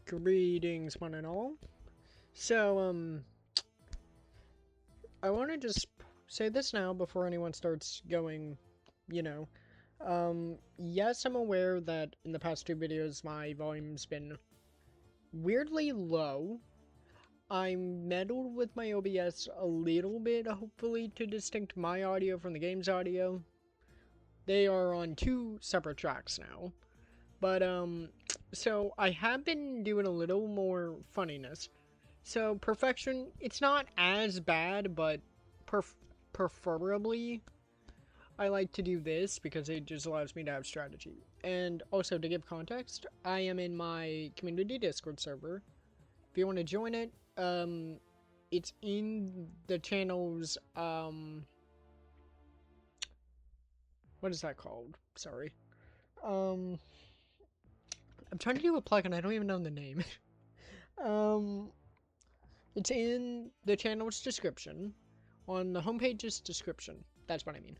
Greetings, one and all. So, I want to just say this now before anyone starts going, you know. Yes, I'm aware that in the past two videos my volume's been weirdly low. I meddled with my OBS a little bit, hopefully, to distinct my audio from the game's audio. They are on two separate tracks now. But, so I have been doing a little more funniness. So, perfection, it's not as bad, but preferably, I like to do this because it just allows me to have strategy. And also, to give context, I am in my community Discord server. If you want to join it, it's in the channel's, what is that called? Sorry. Um, I'm trying to do a plug and I don't even know the name. um, it's in the channel's description. On the homepage's description. That's what I mean.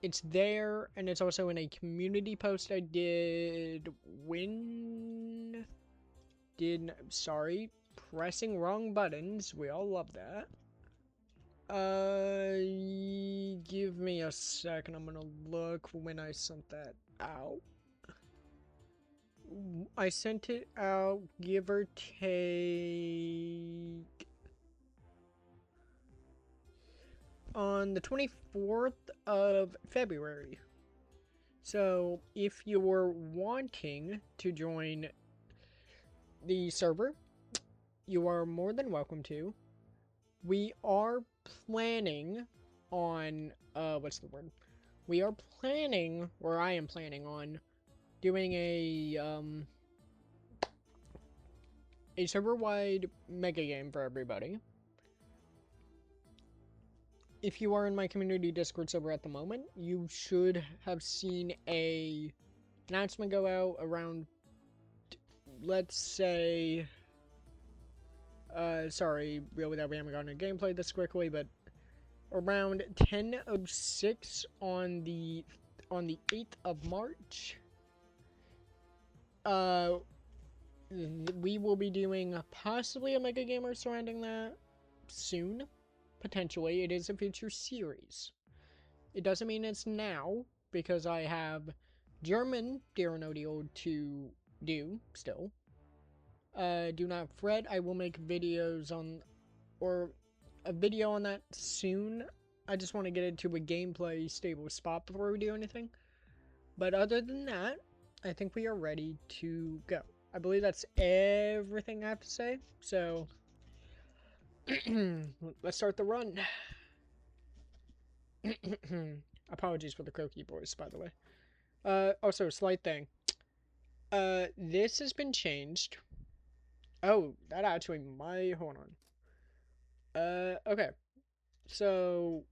It's there, and it's also in a community post I did when... Sorry. Pressing wrong buttons. We all love that. Give me a second. I'm gonna look when I sent that out. I sent it out, give or take, on the 24th of February. So, if you're wanting to join the server, you are more than welcome to. We are planning on, what's the word? We are planning, or I am planning on, doing a server-wide mega game for everybody. If you are in my community Discord server at the moment, you should have seen a announcement go out around, let's say, sorry, really that we haven't gotten a gameplay this quickly, but around 10:06 on the 8th of March, we will be doing possibly a mega gamer surrounding that soon. Potentially, it is a future series. It doesn't mean it's now, because I have German Darren O'Deal to do still. Do not fret, I will make videos on, or a video on that soon. I just want to get into a gameplay stable spot before we do anything. But other than that, I think we are ready to go. I believe that's everything I have to say, so let's start the run. Apologies for the croaky voice, by the way. Also, slight thing. This has been changed. Oh, that actually might... Hold on. Okay. So,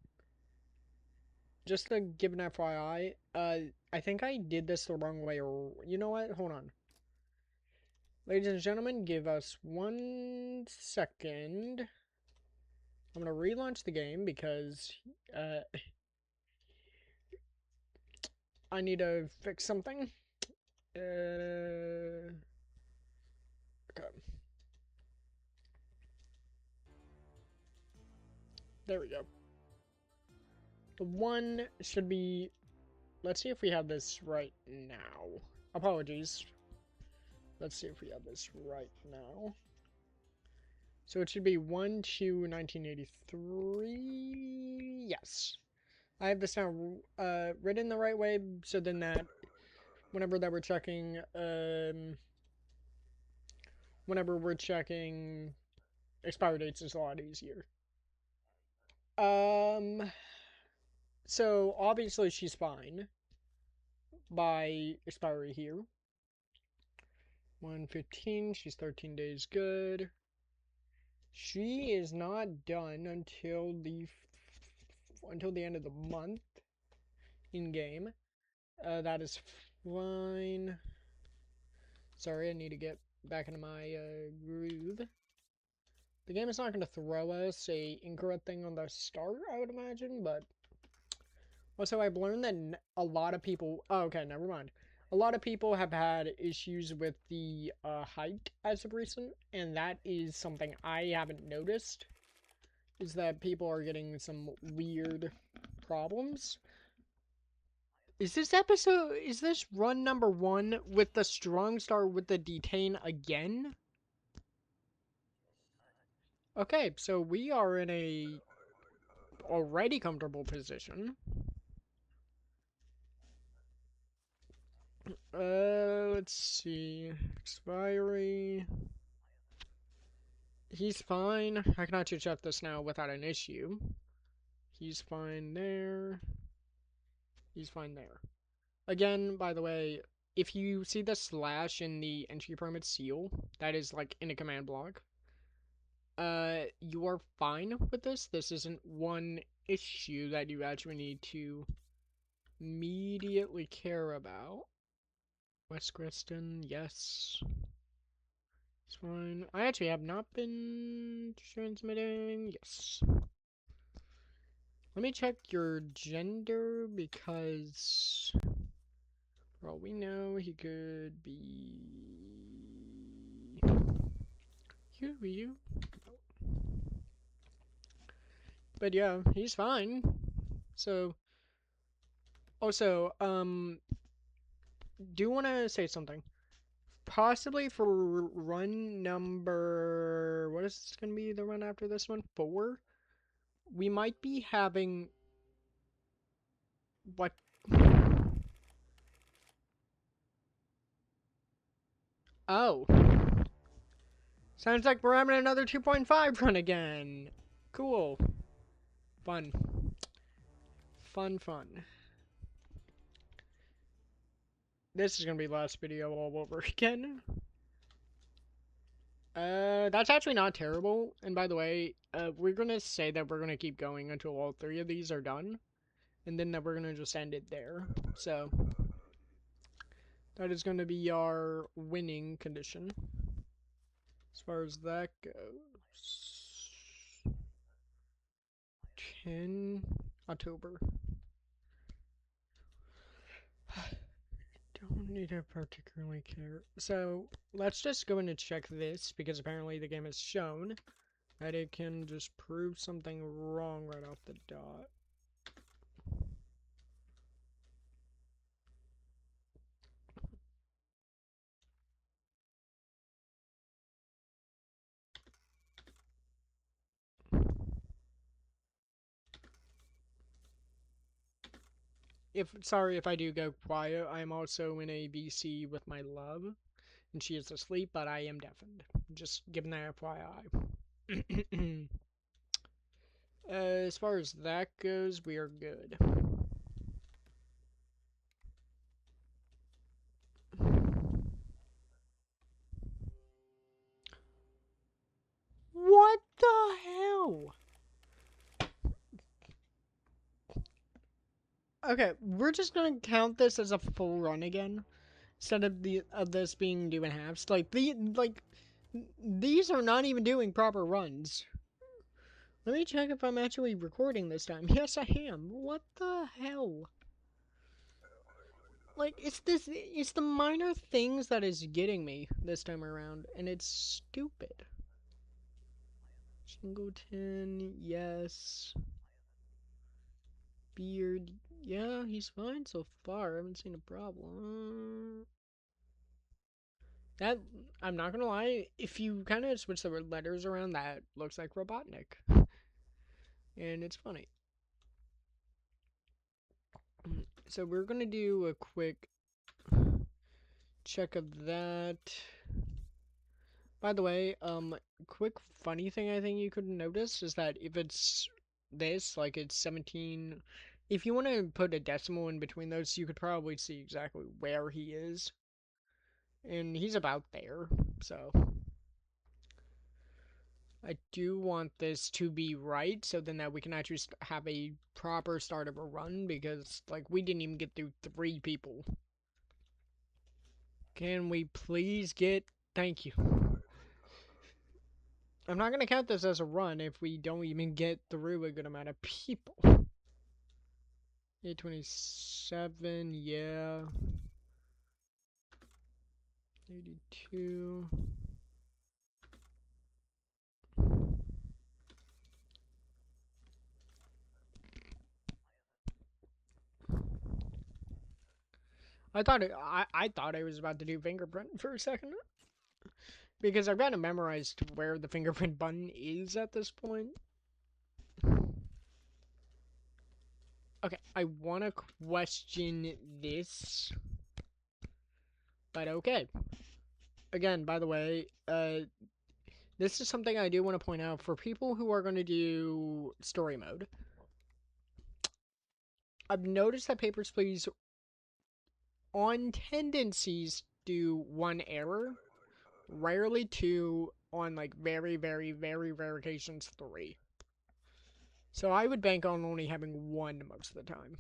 just to give an FYI, I think I did this the wrong way, or... You know what? Hold on. Ladies and gentlemen, give us 1 second. I'm gonna relaunch the game because, I need to fix something. Okay. There we go. The one should be... Let's see if we have this right now. Apologies. Let's see if we have this right now. So it should be 1/2/1983. Yes. I have this now written the right way, so then that whenever we're checking expiry dates is a lot easier. So obviously she's fine by expiry here. 1/15, she's 13 days good. She is not done until the end of the month in game. That is fine. Sorry, I need to get back into my groove. The game is not going to throw us a incorrect thing on the start, I would imagine, but also I've learned that a lot of people... Oh, okay, never mind. A lot of people have had issues with the height as of recent, and that is something I haven't noticed, is that people are getting some weird problems. Is this run number 1 with the strong start with the detain again? Okay, so we are in a already comfortable position. Let's see. Expiry. He's fine. I can actually check this now without an issue. He's fine there. He's fine there. Again, by the way, if you see the slash in the entry permit seal, that is like in a command block. You are fine with this. This isn't one issue that you actually need to immediately care about. West Creston, yes. It's fine. I actually have not been transmitting. Yes. Let me check your gender because for all we know, he could be you. But yeah, he's fine. So also, do want to say something. Possibly for run number, what is this going to be, the run after this one? 4? We might be having, what? Oh. Sounds like we're having another 2.5 run again. Cool. Fun. Fun. This is going to be the last video all over again. That's actually not terrible. And by the way, we're gonna say that we're gonna keep going until all 3 of these are done. And then that we're gonna just end it there. So, that is gonna be our winning condition. As far as that goes. 10 October. Don't need to particularly care. So, let's just go in and check this, because apparently the game has shown that it can just prove something wrong right off the dot. Sorry if I do go quiet, I am also in a VC with my love, and she is asleep, but I am deafened. Just giving that FYI. As far as that goes, we are good. What the hell? Okay, we're just gonna count this as a full run again, instead of this being due in halves. These are not even doing proper runs. Let me check if I'm actually recording this time. Yes, I am. What the hell? Like, it's the minor things that is getting me this time around, and it's stupid. Singleton, yes. Beard, yeah, he's fine so far. I haven't seen a problem. That, I'm not gonna lie, if you kind of switch the letters around, that looks like Robotnik. And it's funny. So we're gonna do a quick check of that. By the way, quick funny thing I think you could notice is that if it's this, like it's 17, if you want to put a decimal in between those, you could probably see exactly where he is. And he's about there, so. I do want this to be right, so then that we can actually have a proper start of a run, because, like, we didn't even get through 3 people. Can we please get... Thank you. I'm not going to count this as a run if we don't even get through a good amount of people. 827, yeah. 82. I thought I was about to do fingerprint for a second. Because I've got to memorize where the fingerprint button is at this point. Okay, I want to question this. But okay. Again, by the way, this is something I do want to point out for people who are going to do story mode. I've noticed that Papers, Please on tendencies do one error, rarely two, on like very, very, very rare occasions three. So I would bank on only having one most of the time.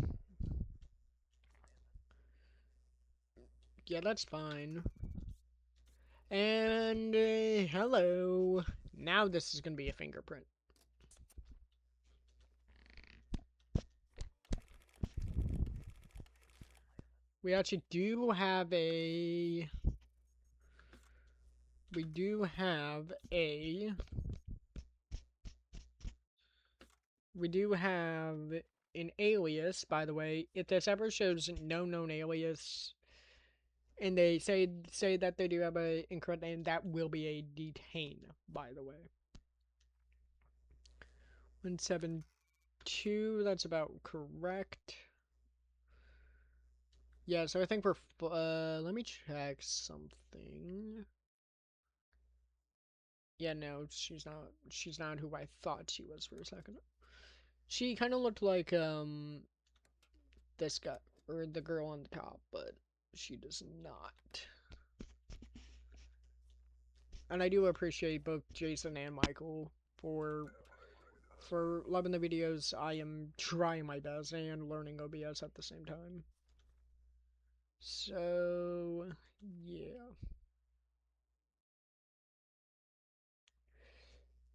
Yeah, that's fine. And hello. Now this is going to be a fingerprint. We actually do have a... We do have a... We do have an alias, by the way. If this ever shows no known alias, and they say that they do have a incorrect name, that will be a detain, by the way. 172, that's about correct. Yeah, so I think we're, let me check something. Yeah, no, she's not who I thought she was for a second. She kind of looked like, this guy, or the girl on the top, but she does not. And I do appreciate both Jason and Michael for loving the videos. I am trying my best and learning OBS at the same time. So, yeah.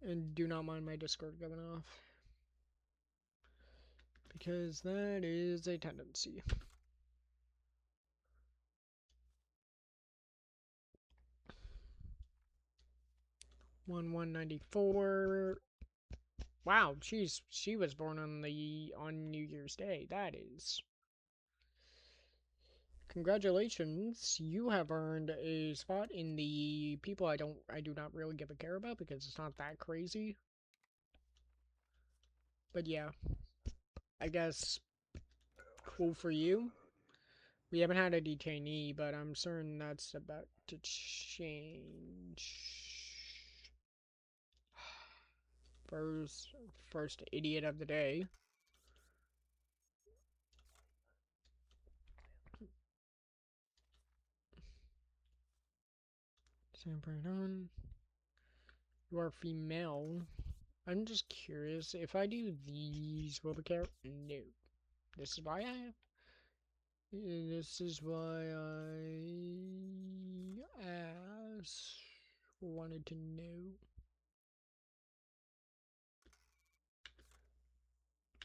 And do not mind my Discord going off, because that is a tendency. 1194. Wow, she was born on New Year's Day. That is. Congratulations, you have earned a spot in the people I do not really give a care about because it's not that crazy. But yeah, I guess cool for you. We haven't had a detainee, but I'm certain that's about to change. First idiot of the day. On. You are female. I'm just curious, if I do these, will the care? No. This is why I wanted to know.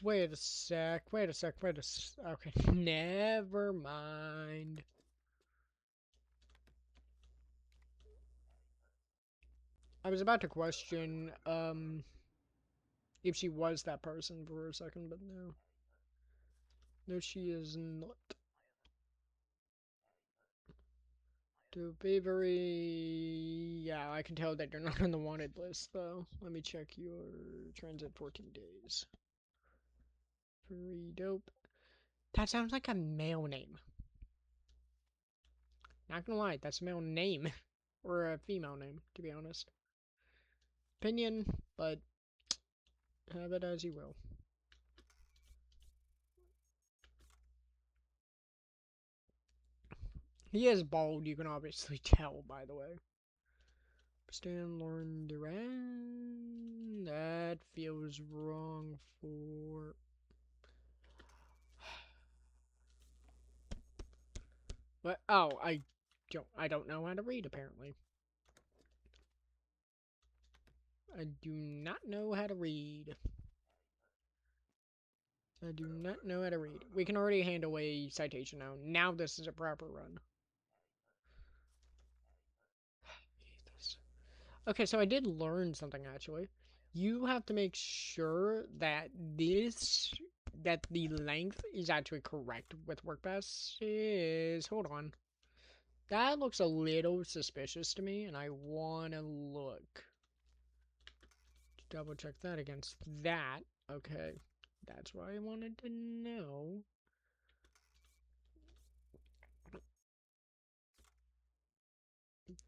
Wait a sec. Okay, never mind. I was about to question, if she was that person for a second, but no. No, she is not. To be very... Yeah, I can tell that you're not on the wanted list, though. Let me check your transit 14 days. Very dope. That sounds like a male name. Not gonna lie, that's a male name. Or a female name, to be honest. Opinion, but have it as you will. He is bald, you can obviously tell, by the way. Stan Lauren Duran. That feels wrong for... What? Oh, I don't know how to read, apparently. I do not know how to read. I do not know how to read. We can already handle a citation now. Now this is a proper run. Okay, so I did learn something actually. You have to make sure that the length is actually correct with WordPress. Is hold on. That looks a little suspicious to me, and I want to look. Double check that against that. Okay, that's what I wanted to know.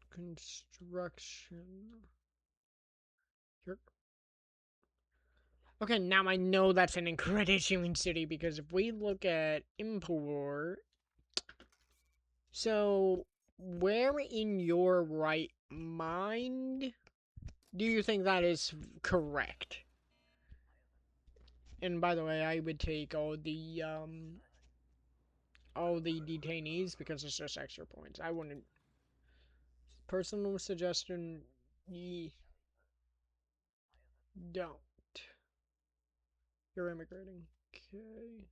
Construction. Here. Okay, now I know that's an incorrect issuing city because if we look at import, so where in your right mind do you think that is correct? And by the way, I would take all the detainees because it's just extra points. I wouldn't. Personal suggestion: don't. You're immigrating. Okay.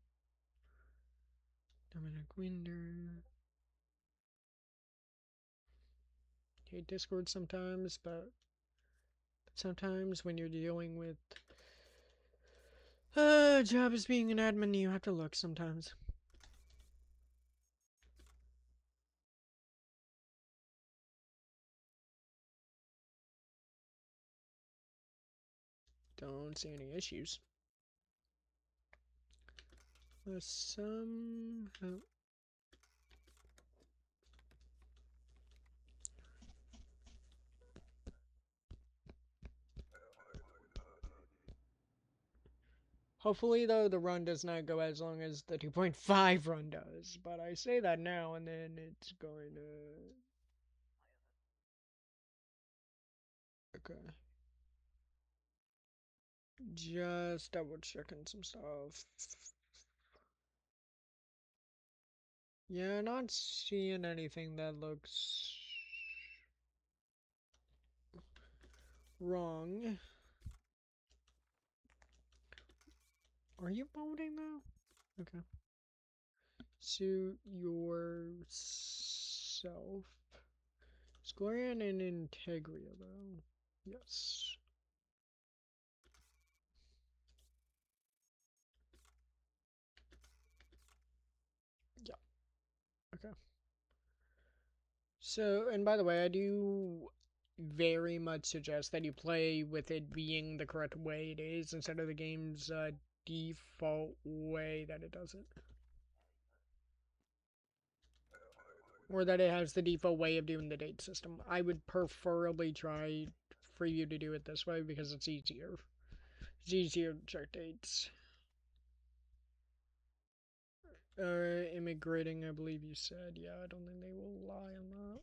Dominic Winder. Hate Discord sometimes, but sometimes when you're dealing with job as being an admin, you have to look sometimes. Don't see any issues. Somehow. Hopefully, though, the run does not go as long as the 2.5 run does. But I say that now, and then it's going to. Okay. Just double checking some stuff. Yeah, not seeing anything that looks wrong. Are you voting though? Okay. Suit yourself. Squarian and Integria though. Yes. Yeah. Okay. So, and by the way, I do very much suggest that you play with it being the correct way it is instead of the game's default way that it does it. Or that it has the default way of doing the date system. I would preferably try for you to do it this way because it's easier. It's easier to check dates. Immigrating, I believe you said. Yeah, I don't think they will lie on that.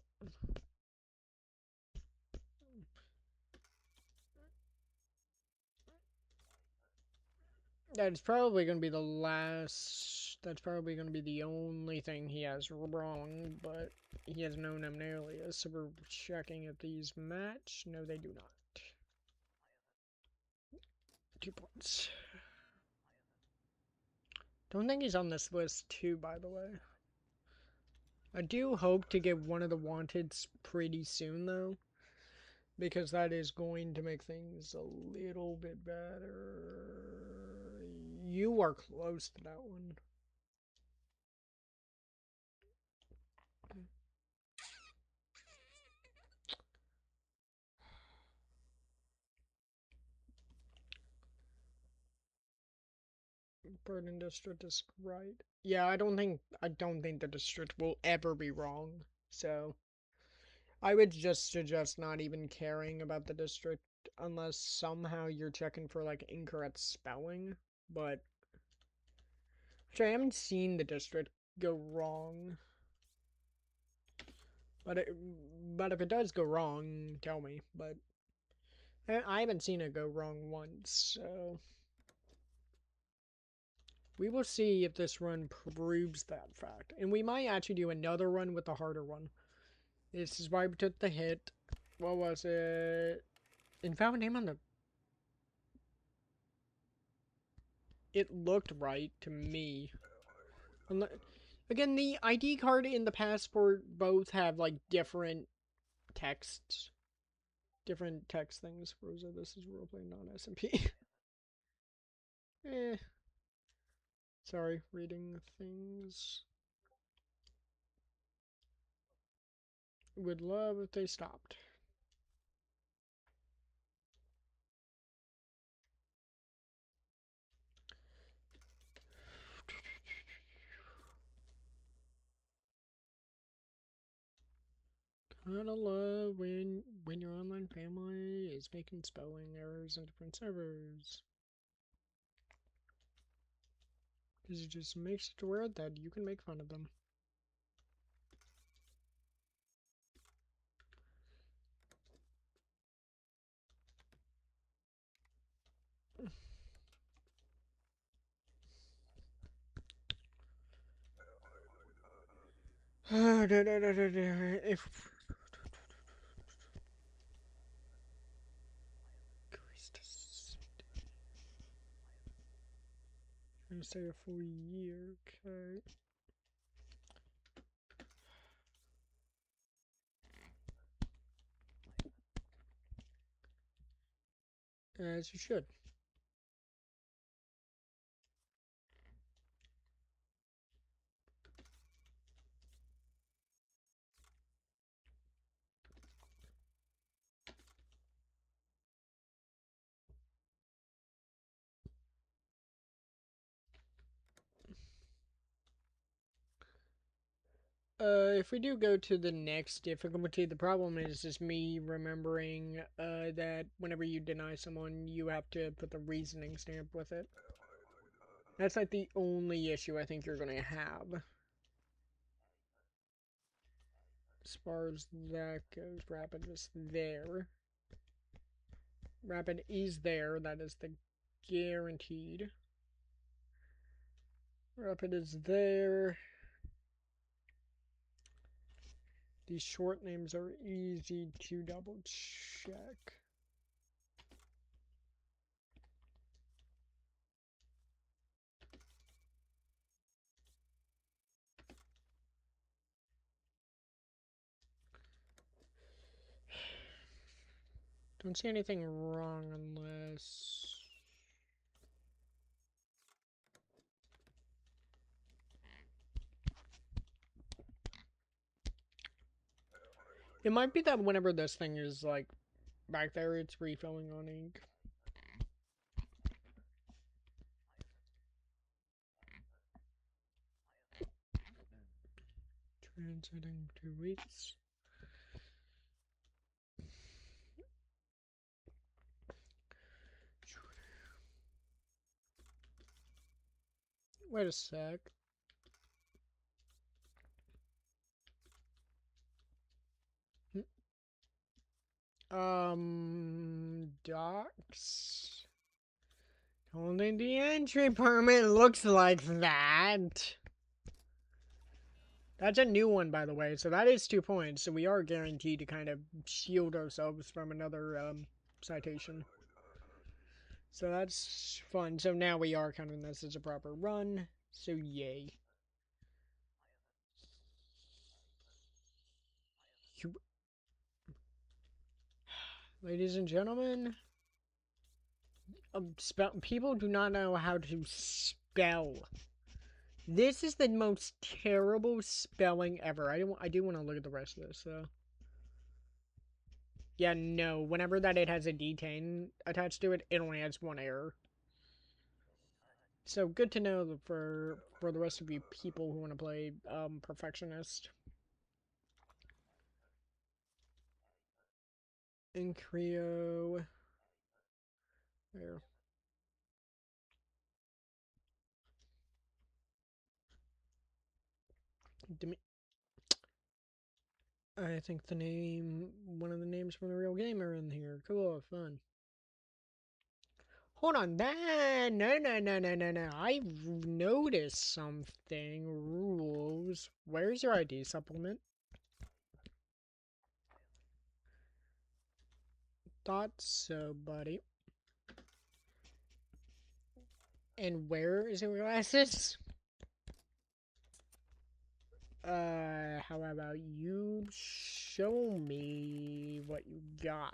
That's probably going to be the last. That's probably going to be the only thing he has wrong, but he has no known alias, so we're checking if these match. No, they do not. 2 points. Don't think he's on this list, too, by the way. I do hope to get one of the wanteds pretty soon, though, because that is going to make things a little bit better. You are close to that one. Burden District is right. Yeah, I don't think the district will ever be wrong. So I would just suggest not even caring about the district unless somehow you're checking for like incorrect spelling. But which I haven't seen the district go wrong. But if it does go wrong, tell me. But I haven't seen it go wrong once, so we will see if this run proves that fact. And we might actually do another run with the harder one. This is why we took the hit. What was it? Invalid name on the... It looked right to me. Again, the ID card and the passport both have, like, different texts. different text things. Rosa, this is roleplay, not SMP. Sorry, reading things. Would love if they stopped. Kinda love when your online family is making spelling errors in different servers. Because it just makes it to where that you can make fun of them. If I'm gonna say a full year, okay. As you should. If we do go to the next difficulty, the problem is just me remembering that whenever you deny someone, you have to put the reasoning stamp with it. That's like the only issue I think you're gonna have. As far as that goes, Rapid is there. Rapid is there, that is the guaranteed. Rapid is there. These short names are easy to double check. Don't see anything wrong unless... It might be that whenever this thing is, like, back there, it's refilling on ink. Transiting 2 weeks. Wait a sec. Docs. Holding the entry permit looks like that. That's a new one, by the way, so that is 2 points, so we are guaranteed to kind of shield ourselves from another, citation. So that's fun. So now we are counting this as a proper run, so yay. Ladies and gentlemen, people do not know how to spell. This is the most terrible spelling ever. I do want to look at the rest of this, though. Yeah, no. Whenever that it has a detain attached to it, it only has 1 error. So good to know that for the rest of you people who want to play Perfectionist. In Creo. There. I think one of the names from the real game are in here. Cool, fun. Hold on, no. I've noticed something. Rules. Where's your ID supplement? Thought so, buddy. And where is your glasses? How about you show me what you got?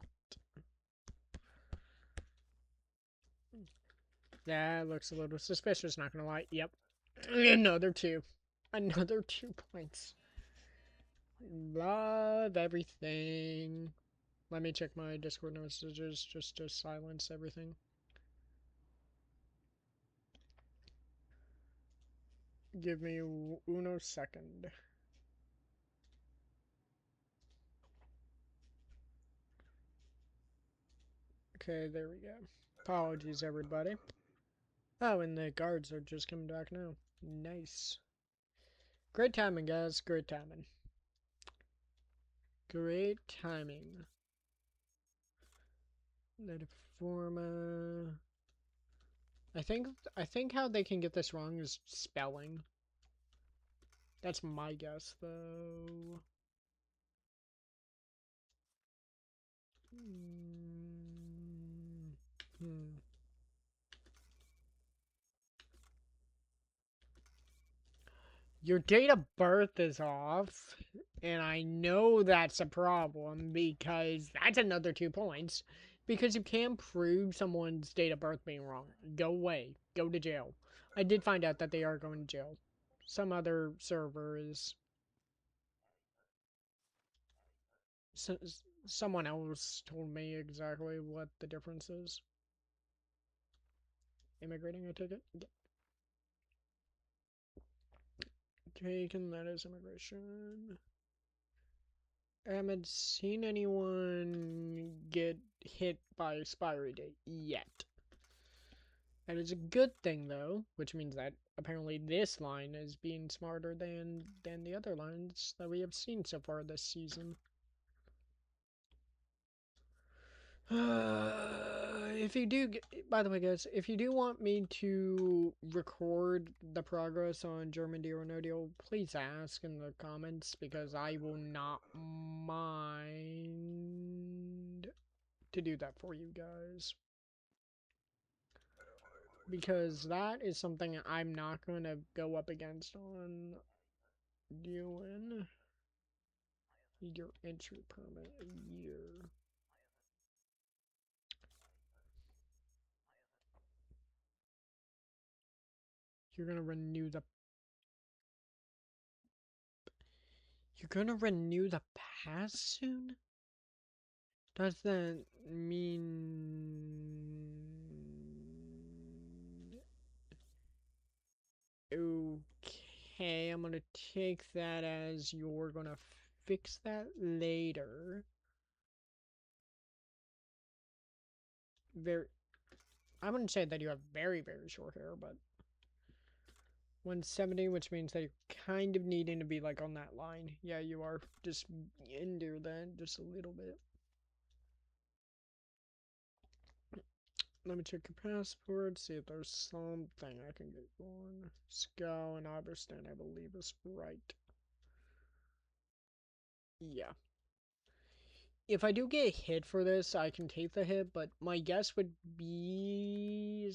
That looks a little suspicious, not gonna lie. Yep. Another 2. Another 2 points. Love everything. Let me check my Discord messages just to silence everything. Give me uno second. Okay, there we go. Apologies, everybody. Oh, and the guards are just coming back now. Nice. Great timing, guys. Great timing. Great timing. Letiforma. I think how they can get this wrong is spelling. That's my guess, though. Your date of birth is off, and I know that's a problem because that's another 2 points. Because you can't prove someone's date of birth being wrong. Go away. Go to jail. I did find out that they are going to jail. Some other server is... someone else told me exactly what the difference is. Immigrating, I take it? Yeah. Taken, that is immigration. I haven't seen anyone get hit by expiry date yet. That is a good thing, though, which means that apparently this line is being smarter than the other lines that we have seen so far this season. If you do, by the way, guys, if you do want me to record the progress on German Deal or No Deal, please ask in the comments because I will not mind to do that for you guys. Because that is something I'm not going to go up against on doing your entry permit a year. You're gonna renew the pass soon? Does that mean... Okay, I'm gonna take that as you're gonna fix that later. I wouldn't say that you have very, very short hair, but 170, which means that you're kind of needing to be like on that line. Yeah, you are. Just under that just a little bit. Let me check your passport, see if there's something I can get going. Scow and Iberstan, I believe, is right. Yeah. If I do get hit for this, I can take the hit, but my guess would be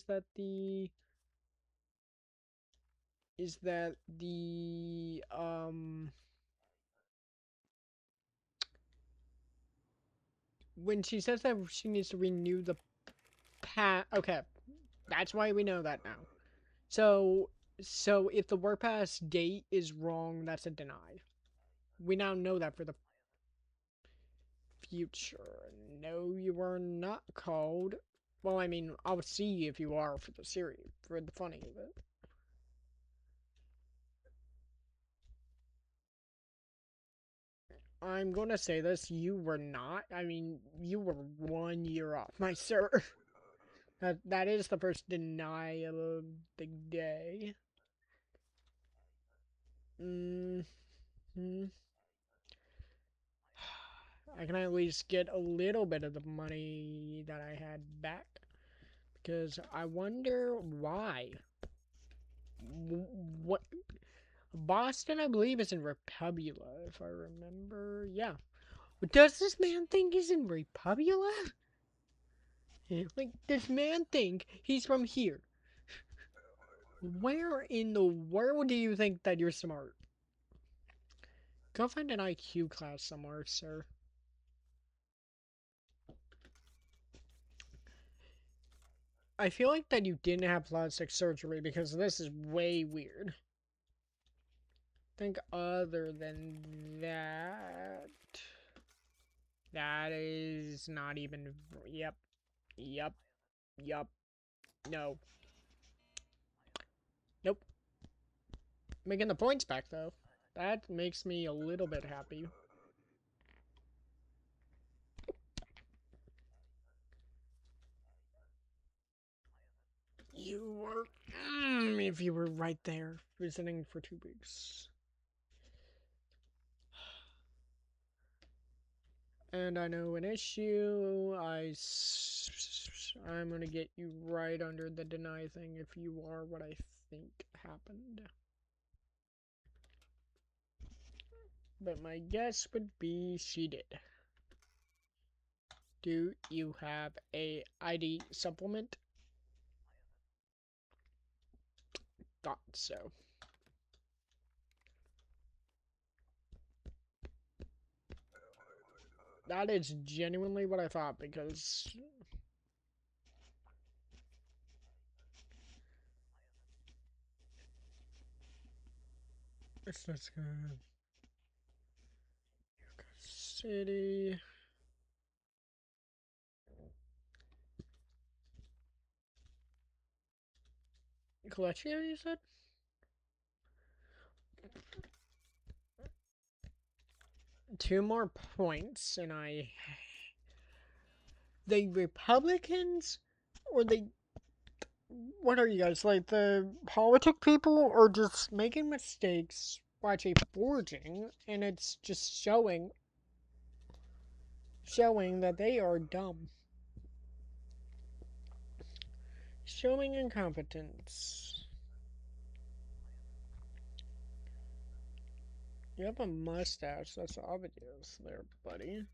when she says that she needs to renew the okay, that's why we know that now. So if the work pass date is wrong, that's a deny. We now know that for the future. No, you are not called. Well, I mean, I'll see if you are for the series, for the funny of it. I'm gonna say this, you were not. I mean, you were 1 year off, my sir. That is the first denial of the day. Mm-hmm. I can at least get a little bit of the money that I had back. Because I wonder why. What? Boston, I believe, is in Repubula, if I remember. Yeah. But does this man think he's in Repubula? Like, this man think he's from here. Where in the world do you think that you're smart? Go find an IQ class somewhere, sir. I feel like that you didn't have plastic surgery because this is way weird. I think other than that, that is not even. Yep. Yep. Yep. No. Nope. Making the points back though. That makes me a little bit happy. You were. If you were right there, visiting for 2 weeks. And I know an issue. I'm gonna get you right under the deny thing if you are what I think happened. But my guess would be she did. Do you have a ID supplement? Thought so. That is genuinely what I thought because let's go. City. Coleccio, you said? Two more points, and the Republicans or the what are you guys like the politic people are just making mistakes watch a forging and it's just showing that they are dumb, showing incompetence. You have a mustache, that's obvious there, buddy.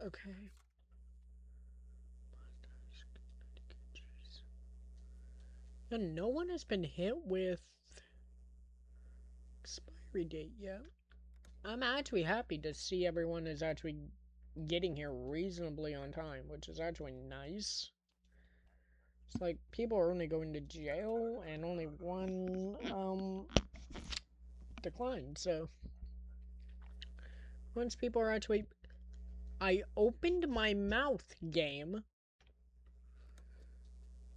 Okay. And no one has been hit with expiry date yet. I'm actually happy to see everyone is actually getting here reasonably on time, which is actually nice. It's like people are only going to jail and only one declined, so once people are actually I opened my mouth, game.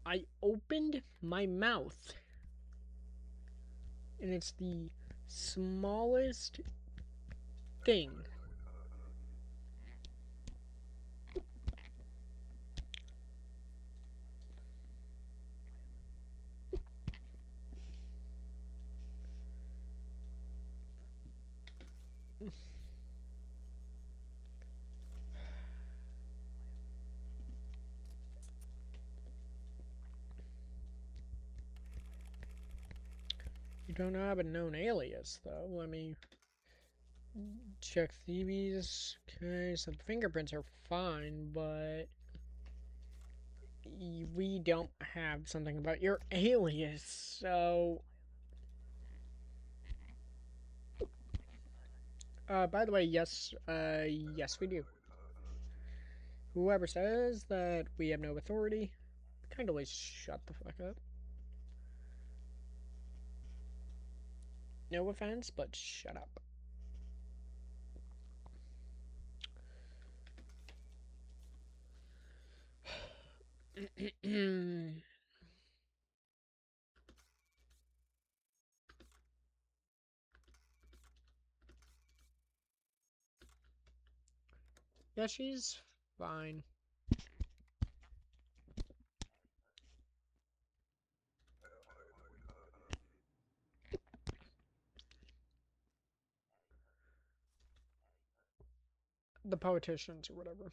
I opened my mouth. And it's the smallest thing. You don't have a known alias, though. Let me check Thebes. Okay, so the fingerprints are fine, but we don't have something about your alias, so... by the way, yes, yes we do. Whoever says that we have no authority, kindly shut the fuck up. No offense, but shut up. Yeah, she's fine. The politicians or whatever.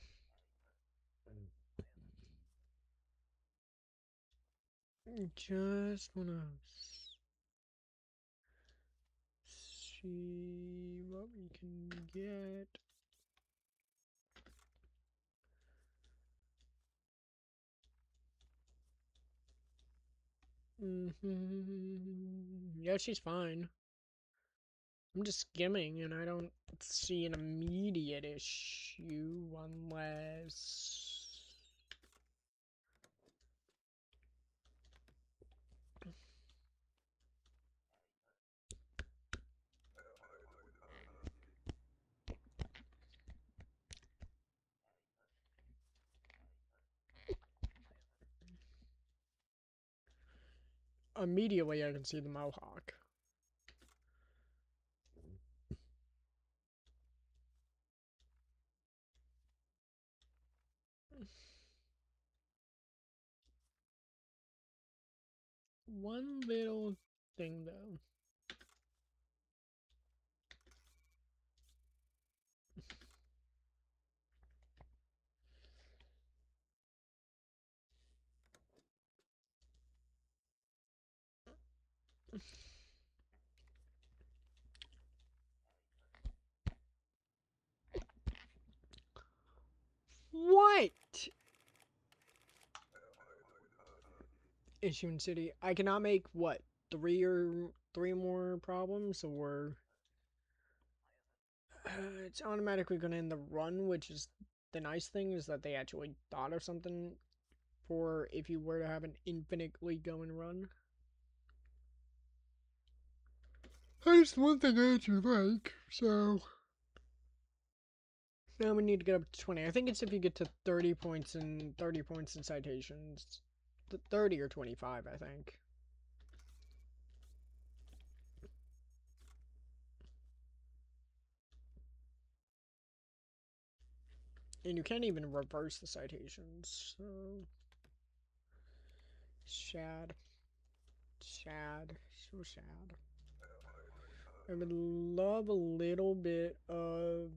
Just wanna see what we can get. Yeah, she's fine. I'm just skimming and I don't see an immediate issue unless... Immediately I can see the mohawk. One little thing though. What? Issue in city. I cannot make what? Three more problems or it's automatically gonna end the run, which is the nice thing is that they actually thought of something for if you were to have an infinitely going run. That's one thing I actually like, so now we need to get up to 20. I think it's if you get to 30 points and 30 points in citations. 30 or 25, I think. And you can't even reverse the citations, so... Sad. Sad. So sad. I would love a little bit of...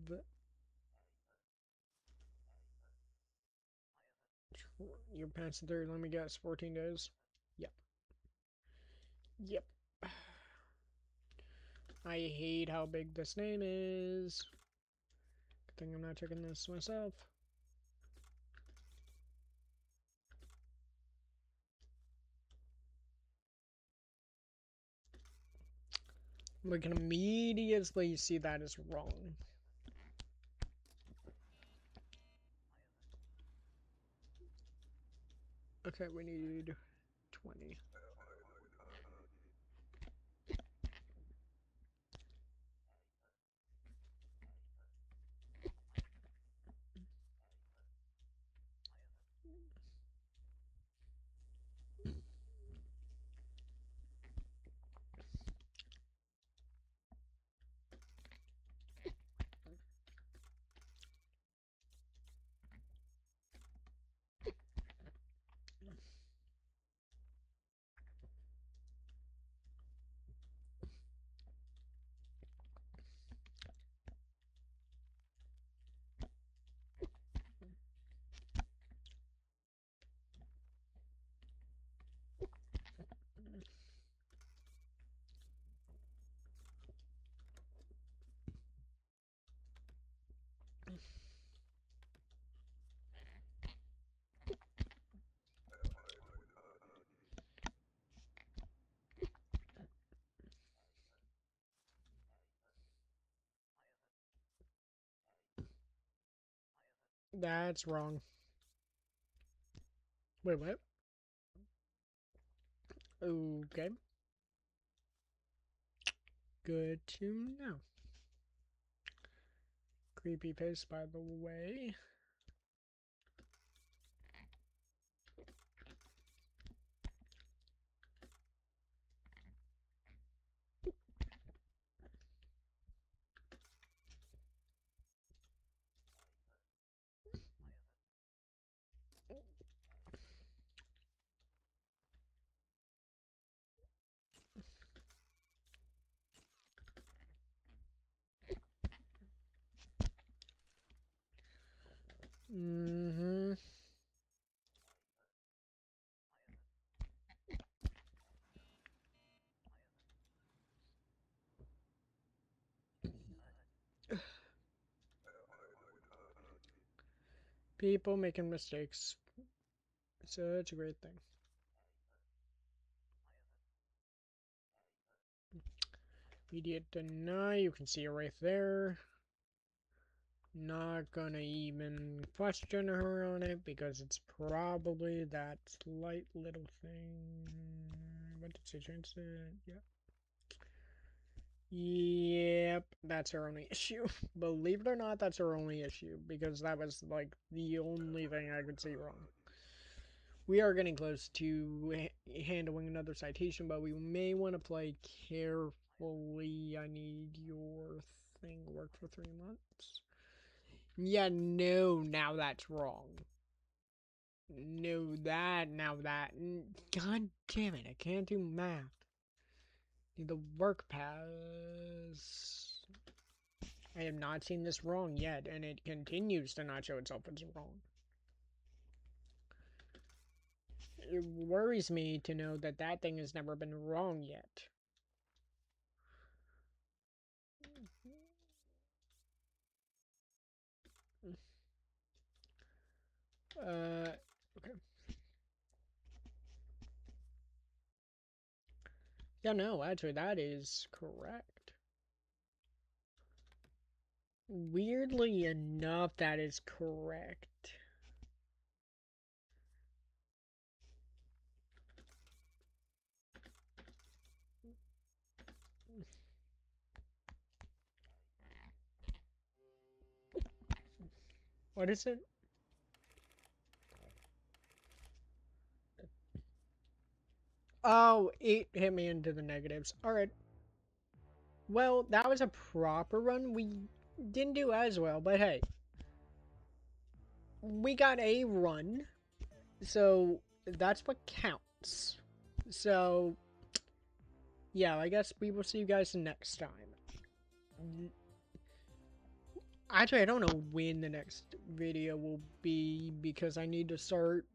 You're past the 30, let me guess, 14 days? Yep. Yep. I hate how big this name is. Good thing I'm not checking this myself. We can immediately see that is wrong. Okay, we need 20. That's wrong. Wait, what? Okay. Good to know. Creepy face, by the way. Mm-hmm. People making mistakes. Such a great thing. Immediate deny, you can see it right there. Not gonna even question her on it because it's probably that slight little thing. What did she change it? Yeah. Yep, that's her only issue. Believe it or not, that's her only issue because that was like the only thing I could see wrong. We are getting close to handling another citation, but we may want to play carefully. I need your thing work for 3 months. Yeah, no, now that's wrong. No, now that. God damn it, I can't do math. Need the work pass. I have not seen this wrong yet, and it continues to not show itself as wrong. It worries me to know that that thing has never been wrong yet. Okay. Yeah, no, actually, that is correct. Weirdly enough, that is correct. What is it? Oh, it hit me into the negatives. Alright. Well, that was a proper run. We didn't do as well, but hey. We got a run. So, that's what counts. So, yeah, I guess we will see you guys next time. Actually, I don't know when the next video will be because I need to start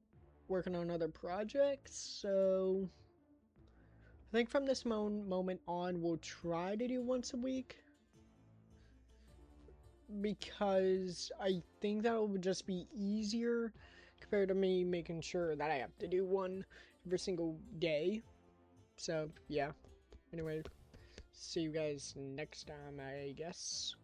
working on other projects. So, I think from this moment on, we'll try to do once a week. Because I think that would just be easier compared to me making sure that I have to do one every single day. So, yeah. Anyway, see you guys next time, I guess.